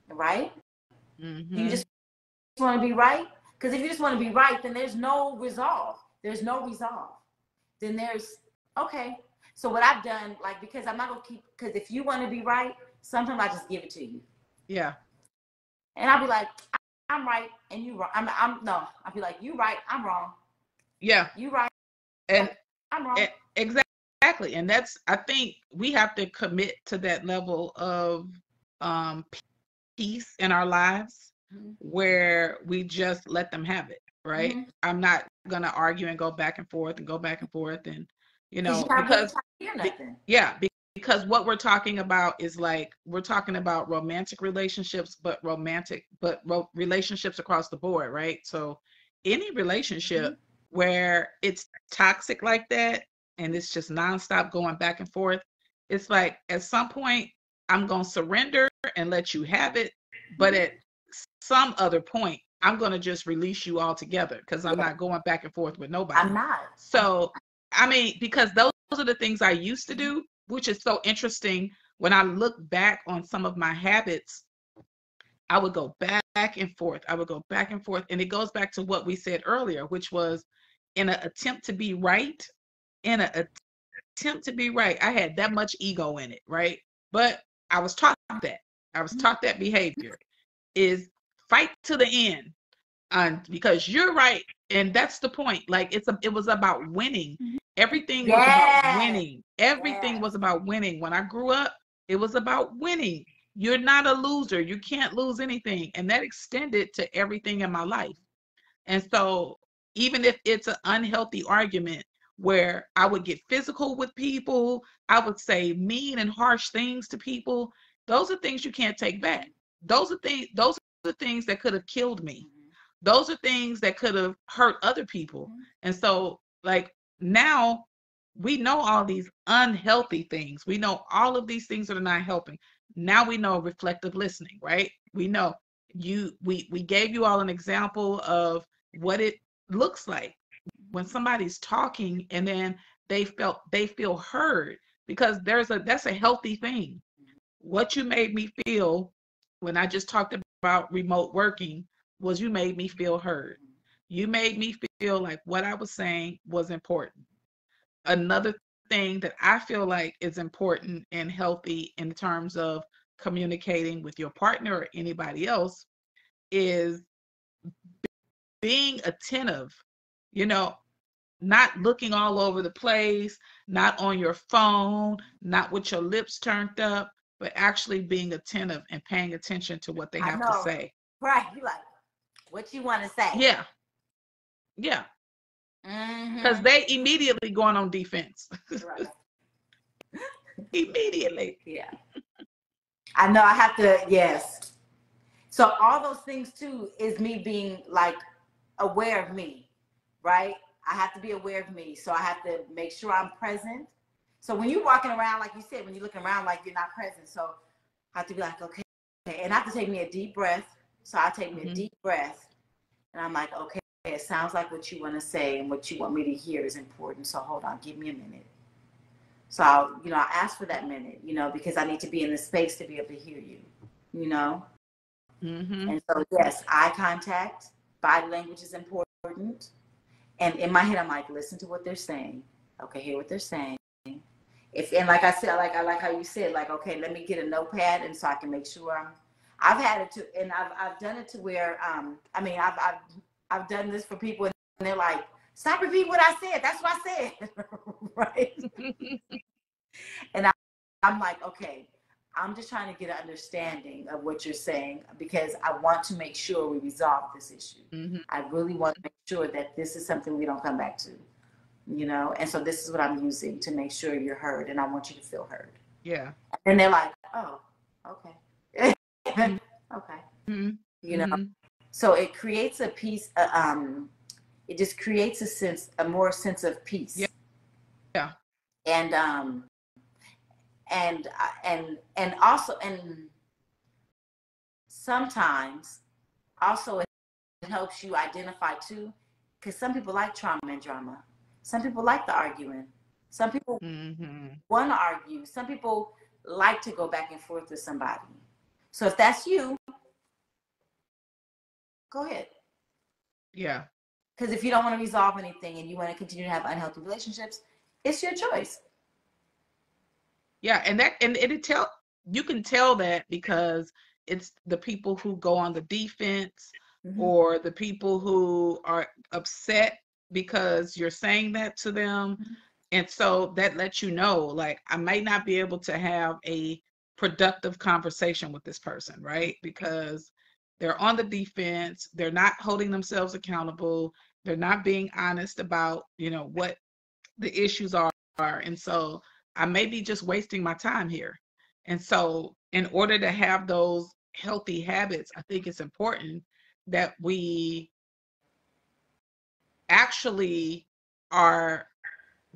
Right? Mm-hmm. You just want to be right? Because if you just want to be right, then there's no resolve. Then there's, okay. So what I've done, like, because I'm not going to keep, because if you want to be right, sometimes I just give it to you. Yeah. And I'll be like, I'm right and you wrong. I'll be like, you right, I'm wrong. Yeah. You right, And I'm wrong. Exactly. And I think we have to commit to that level of peace in our lives, where we just let them have it, right? I'm not gonna argue and go back and forth and because because what we're talking about is, like, we're talking about romantic relationships, but relationships across the board, right? So any relationship where it's toxic like that, and it's just nonstop going back and forth, it's like, at some point, I'm gonna surrender and let you have it, but at some other point, I'm gonna just release you altogether, because I'm not going back and forth with nobody. I'm not. So, I mean, because those are the things I used to do, which is so interesting. When I look back on some of my habits, I would go back and forth. And it goes back to what we said earlier, which was, in an attempt to be right, I had that much ego in it, right? But I was taught that behavior is fight to the end, because you're right, and that's the point. Like, it was about winning. Everything was about winning. Everything was about winning. When I grew up, it was about winning. You're not a loser. You can't lose anything, and that extended to everything in my life. And so, even if it's an unhealthy argument where I would get physical with people, I would say mean and harsh things to people, those are things you can't take back. Those are things that could have killed me. Those are things that could have hurt other people. And so, like, now we know all these unhealthy things. We know all of these things that are not helping. Now we know reflective listening, right? We know we gave you all an example of what it looks like when somebody's talking and then they feel heard, because that's a healthy thing. What you made me feel when I just talked about remote working was, you made me feel heard. You made me feel like what I was saying was important. Another thing that I feel like is important and healthy in terms of communicating with your partner or anybody else is being attentive, not looking all over the place, not on your phone, not with your lips turned up, but actually being attentive and paying attention to what they have to say. Right. You like, what you want to say? Yeah. Yeah. Because they immediately going on defense. Right. Immediately. Yeah. I know I have to, yes. So all those things too is me being, like, aware of me, right? I have to be aware of me. So I have to make sure I'm present. So when you're walking around, like you said, when you're looking around like you're not present, so I have to be like, okay. And I have to take me a deep breath. So I take me a deep breath, and I'm like, okay, it sounds like what you want to say and what you want me to hear is important. So hold on, give me a minute. So I'll ask for that minute, because I need to be in the space to be able to hear you, And so, yes, eye contact, body language is important. And in my head, I'm like, listen to what they're saying. Okay, hear what they're saying. And like I said, I like how you said, like, okay, let me get a notepad, and so I can make sure I've had it to, and I've done it to where, I've done this for people, and they're like, stop repeating what I said. That's what I said, right? And I'm like, okay, I'm just trying to get an understanding of what you're saying, because I want to make sure we resolve this issue. I really want to make sure that this is something we don't come back to, And so this is what I'm using to make sure you're heard, and I want you to feel heard. Yeah. And they're like, oh, okay. Okay. So it creates a peace, it just creates a more sense of peace. Yeah. And also, and sometimes also it helps you identify too, because some people like trauma and drama. Some people like the arguing. Some people want to argue. Some people like to go back and forth with somebody. So if that's you, go ahead. Yeah. Because if you don't want to resolve anything and you want to continue to have unhealthy relationships, it's your choice. Yeah, and you can tell that because it's the people who go on the defense or the people who are upset because you're saying that to them. And so that lets you know, like, I might not be able to have a productive conversation with this person, right? Because they're on the defense, they're not holding themselves accountable, they're not being honest about, what the issues are. And so I may be just wasting my time here. And so in order to have those healthy habits, I think it's important that we actually are,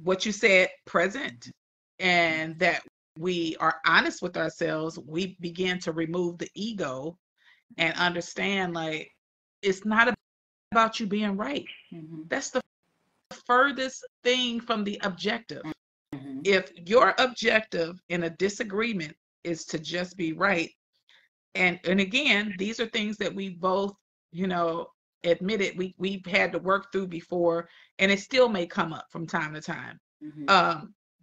what you said, present, and that we are honest with ourselves. We begin to remove the ego and understand, like, it's not about you being right. That's the furthest thing from the objective. If your objective in a disagreement is to just be right, and again, these are things that we both, admitted we've had to work through before, and it still may come up from time to time.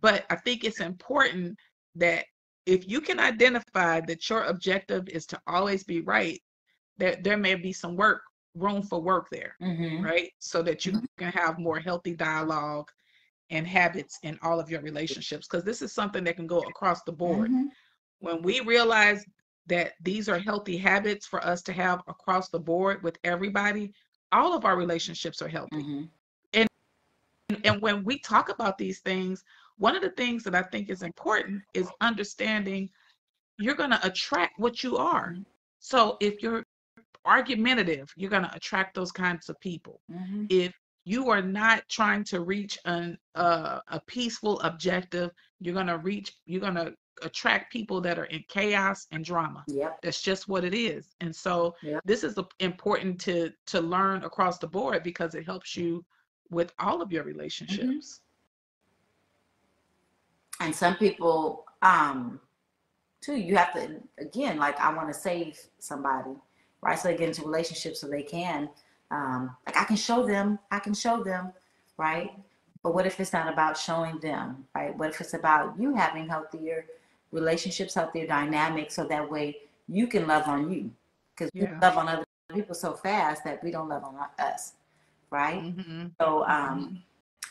But I think it's important that if you can identify that your objective is to always be right, that there may be some room for work there, right? So that you can have more healthy dialogue and habits in all of your relationships, because this is something that can go across the board. When we realize that these are healthy habits for us to have across the board with everybody, all of our relationships are healthy. And when we talk about these things, one of the things that I think is important is understanding you're going to attract what you are. So if you're argumentative, you're going to attract those kinds of people. If you are not trying to reach a peaceful objective, you're going to attract people that are in chaos and drama. That's just what it is. And so this is important to learn across the board, because it helps you with all of your relationships. And some people, too, you have to, again, like, I want to save somebody, right? So they get into relationships so they can, like, I can show them, right? But what if it's not about showing them, right? What if it's about you having healthier relationships, healthier dynamics, so that way you can love on you? Because we love on other people so fast that we don't love on us, right? So,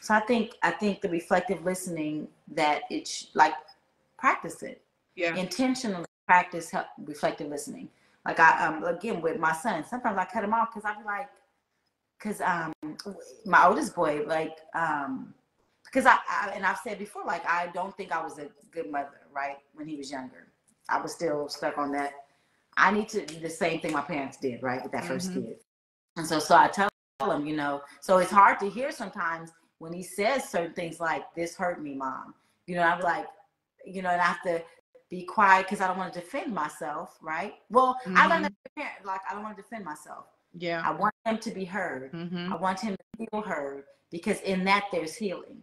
so I think the reflective listening, that it's like, practice it. Intentionally practice reflective listening. Like, I again, with my son, sometimes I cut him off because I be like, because my oldest boy, like, because and I've said before, like, I don't think I was a good mother, right? When he was younger, I was still stuck on that. I need to do the same thing my parents did, right, with that first kid. And so I tell him, so it's hard to hear sometimes when he says certain things like, "This hurt me, Mom." I'm like, and I have to be quiet because I don't want to defend myself, right? Well, I learned that as a parent, like, I don't want to defend myself. I want him to be heard. I want him to feel heard, because in that there's healing.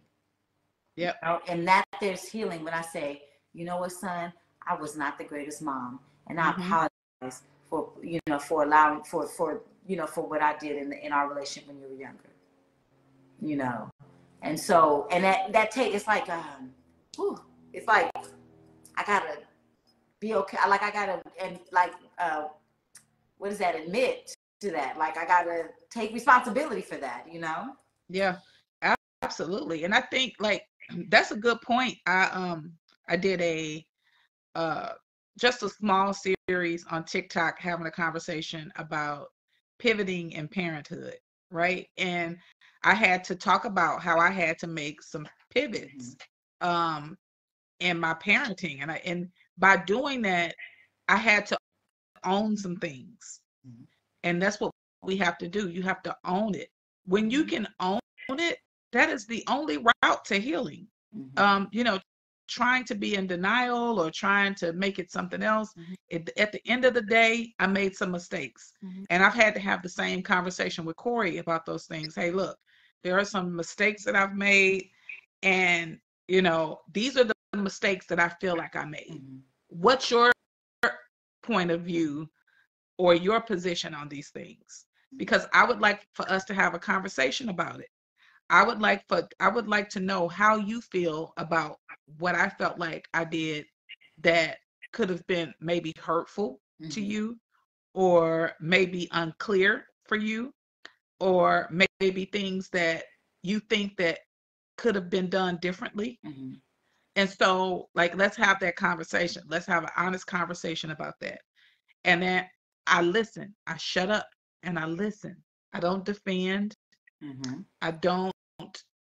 In that there's healing when I say, "You know what, son? I was not the greatest mom, and I apologize for for allowing for what I did in our relationship when you were younger." And so, and that it's like, it's like, I gotta be okay. Like, I gotta, and like, what is that? Admit to that. Like, I gotta take responsibility for that. Yeah, absolutely. And I think, like, that's a good point. I did a just a small series on TikTok, having a conversation about pivoting in parenthood, right? And I had to talk about how I had to make some pivots in my parenting, and by doing that, I had to own some things. And that's what we have to do. You have to own it. When you can own it, that is the only route to healing. trying to be in denial or trying to make it something else. At the end of the day, I made some mistakes. And I've had to have the same conversation with Corey about those things. Hey, look, there are some mistakes that I've made. And, you know, these are the mistakes that I feel like I made. What's your point of view or your position on these things? Because I would like for us to have a conversation about it. I would like to know how you feel about what I felt like I did that could have been maybe hurtful to you, or maybe unclear for you, or maybe things that you think that could have been done differently. And so, like, let's have that conversation. Let's have an honest conversation about that. And then I listen. I shut up and I listen. I don't defend. I don't,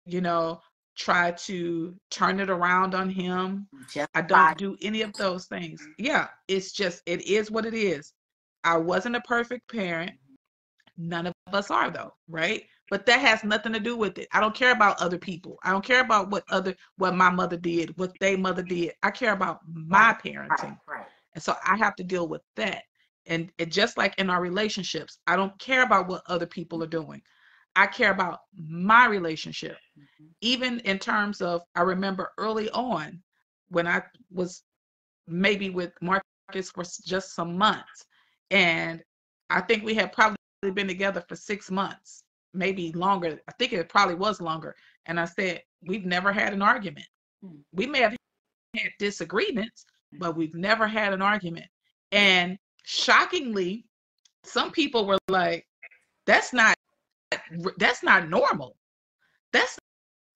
you know, try to turn it around on him. I don't do any of those things. Yeah, it's just, it is what it is. I wasn't a perfect parent. None of us are, though, right? But that has nothing to do with it. I don't care about other people. I don't care about what my mother did, what their mother did. I care about my parenting. And so I have to deal with that. And it, just like in our relationships, I don't care about what other people are doing. I care about my relationship. Even in terms of, I remember early on when I was maybe with Marcus for just some months, and I think we had probably been together for 6 months, maybe longer. I think it probably was longer. And I said, we've never had an argument. We may have had disagreements, but we've never had an argument. And shockingly, some people were like, that's not normal.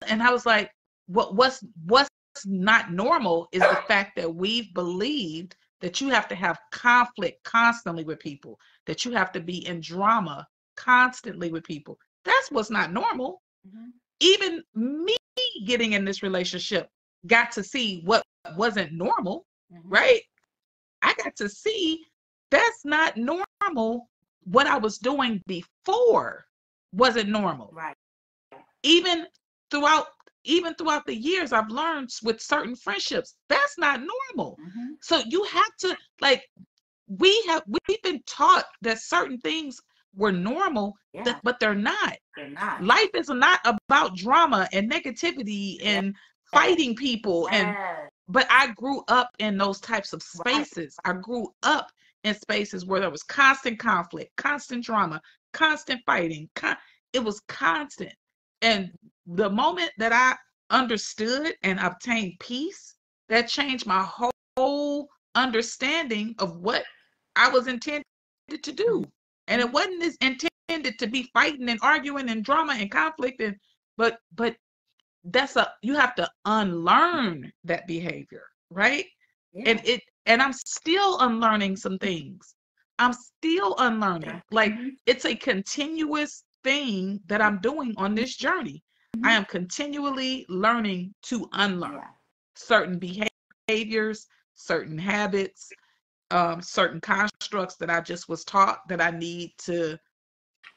And I was like, what's not normal is the fact that we've believed that you have to have conflict constantly with people, that you have to be in drama constantly with people. That's what's not normal. Even me getting in this relationship got to see what wasn't normal, right? I got to see that's not normal. What I was doing before wasn't normal. Right. Even throughout the years, I've learned with certain friendships, that's not normal. So you have to, like, we've been taught that certain things were normal, but they're not. Life is not about drama and negativity and fighting people. But I grew up in those types of spaces. I grew up in spaces where there was constant conflict, constant drama, constant fighting. It was constant. And the moment that I understood and obtained peace, that changed my whole understanding of what I was intended to do. And it wasn't intended to be fighting and arguing and drama and conflict, but you have to unlearn that behavior, right? And I'm still unlearning some things. I'm still unlearning. Like, it's a continuous thing that I'm doing on this journey. I am continually learning to unlearn certain behaviors, certain habits, certain constructs that I just was taught that I need to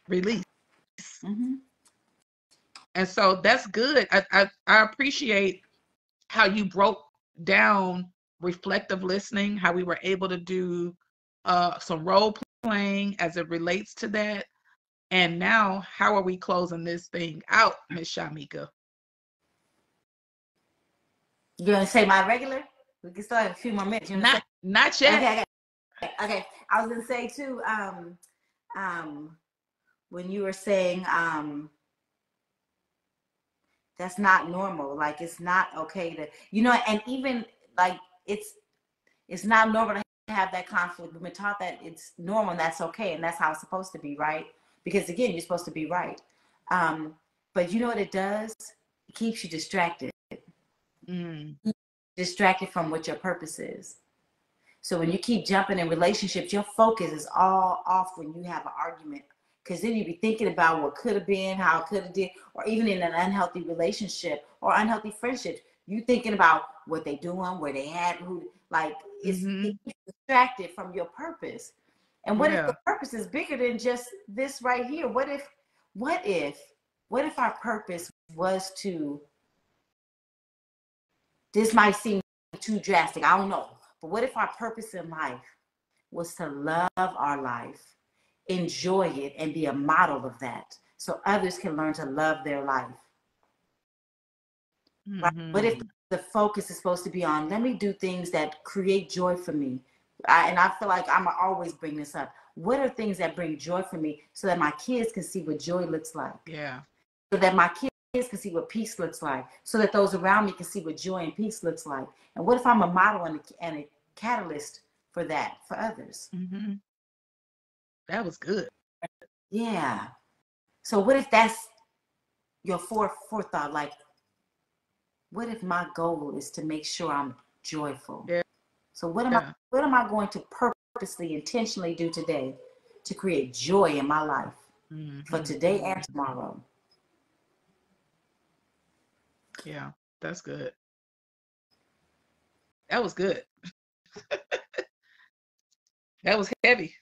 release. And so that's good. I appreciate how you broke down reflective listening, how we were able to do some role playing as it relates to that. And now, how are we closing this thing out, Miss Shamika? You gonna say my regular? We can still have a few more minutes. Not yet. Okay. I was gonna say too, when you were saying that's not normal, like, it's not okay to, and even like it's not normal to have that conflict. We've been taught that it's normal and that's okay, and that's how it's supposed to be, right? Because again, you're supposed to be right. But you know what it does? It keeps you distracted. Distracted from what your purpose is. So when you keep jumping in relationships, your focus is all off when you have an argument. Because then you be thinking about what could have been, how it could have did, or even in an unhealthy relationship or unhealthy friendship, you thinking about what they doing, where they at, who, like, it's distracted from your purpose. And what if the purpose is bigger than just this right here? What if our purpose was to this might seem too drastic. I don't know. But what if our purpose in life was to love our life, enjoy it, and be a model of that so others can learn to love their life? Right? What if the focus is supposed to be on, let me do things that create joy for me? And I feel like I'm always bring this up. What are things that bring joy for me so that my kids can see what joy looks like? Yeah. So that my kids can see what peace looks like. So that those around me can see what joy and peace looks like. And what if I'm a model and a catalyst for that, for others? Mm-hmm. That was good. Yeah. So what if that's your forethought? Like, what if my goal is to make sure I'm joyful? Yeah. So what am I going to purposely, intentionally do today to create joy in my life for today and tomorrow? Yeah, that's good. That was good. That was heavy.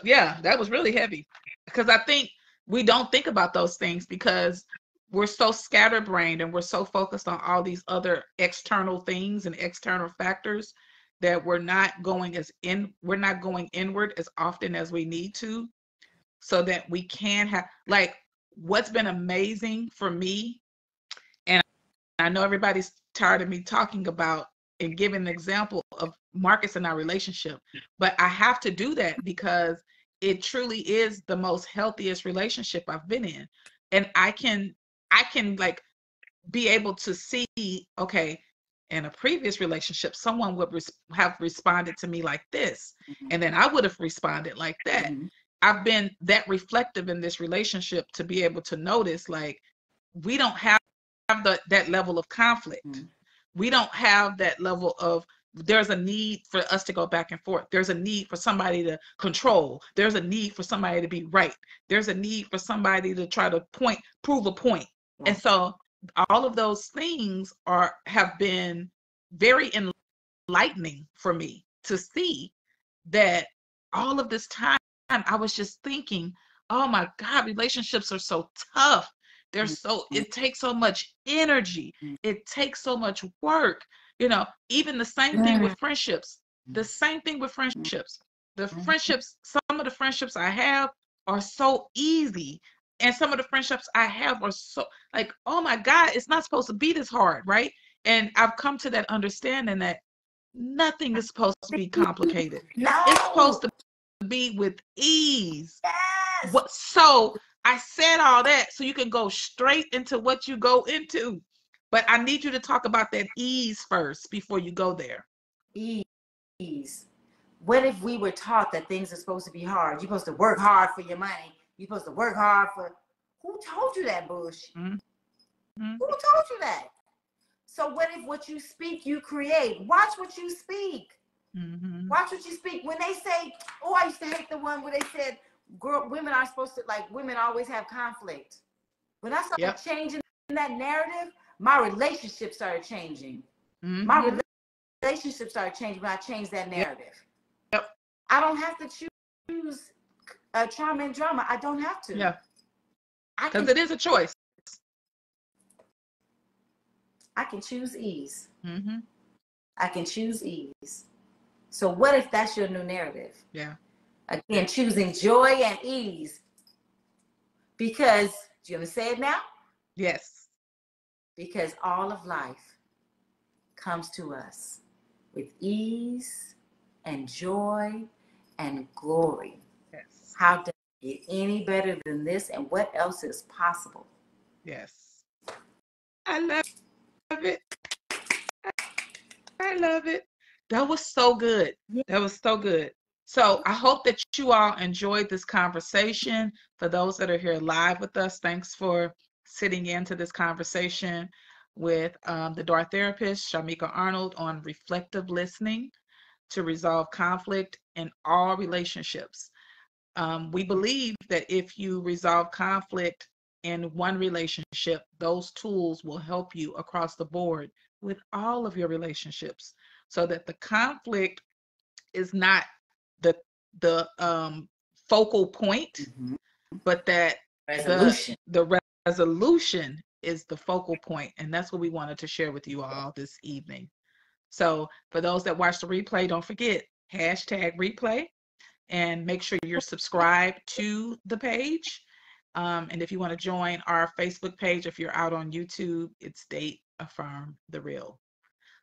Yeah, that was really heavy. Because I think we don't think about those things because we're so scatterbrained and we're so focused on all these other external things and external factors that we're not going inward as often as we need to, so that we can have, like, what's been amazing for me, and I know everybody's tired of me talking about and giving an example of Marcus and our relationship, but I have to do that because it truly is the most healthiest relationship I've been in. And I can like be able to see, okay, in a previous relationship, someone would have responded to me like this, and then I would have responded like that. I've been that reflective in this relationship to be able to notice, like, we don't have that level of conflict. We don't have that level of, there's a need for us to go back and forth. There's a need for somebody to control. There's a need for somebody to be right. There's a need for somebody to try to prove a point. And so all of those things have been very enlightening for me to see that all of this time I was just thinking, oh my God, relationships are so tough. It takes so much energy. It takes so much work. Even the same thing with friendships. The same thing with friendships. Some of the friendships I have are so easy. And some of the friendships I have are so, like, oh my God, it's not supposed to be this hard, right? And I've come to that understanding that nothing is supposed to be complicated. No. It's supposed to be with ease. Yes. So I said all that so you can go straight into what you go into. But I need you to talk about that ease first before you go there. Ease. What if we were taught that things are supposed to be hard? You're supposed to work hard for your money. You're supposed to work hard for... Who told you that, Bush? Who told you that? So what if what you speak, you create? Watch what you speak. Watch what you speak. When they say, oh, I used to hate the one where they said, women are supposed to, like, women always have conflict. When I started changing that narrative, my relationship started changing. My relationship started changing when I changed that narrative. I don't have to choose trauma and drama. I don't have to. Yeah. Because it is a choice. I can choose ease. I can choose ease. So what if that's your new narrative? Yeah. Again, choosing joy and ease. Because, do you want to say it now? Yes. Because all of life comes to us with ease and joy and glory. Yes. How does it get any better than this? And what else is possible? Yes. I love it. I love it. That was so good. That was so good. So I hope that you all enjoyed this conversation. For those that are here live with us, thanks for sitting into this conversation with the DAR therapist, Shamika Arnold, on reflective listening to resolve conflict in all relationships. We believe that if you resolve conflict in one relationship, those tools will help you across the board with all of your relationships, so that the conflict is not the focal point, but that the resolution is the focal point, and that's what we wanted to share with you all this evening. So for those that watch the replay, don't forget #replay, and make sure you're subscribed to the page. And if you want to join our Facebook page, if you're out on YouTube, it's Date Affirm the Real.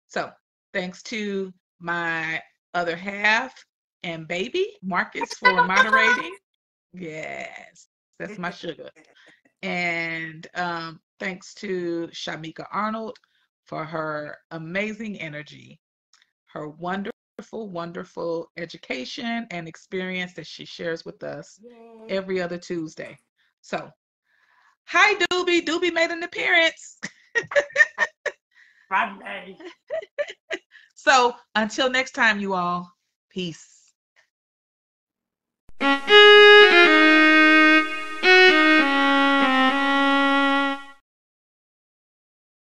So thanks to my other half and baby, Marcus, for moderating. Yes, that's my sugar. And thanks to Shamika Arnold for her amazing energy, her wonderful education and experience that she shares with us every other Tuesday. So, hi, Doobie. Doobie made an appearance. Friday. So, until next time, you all, peace.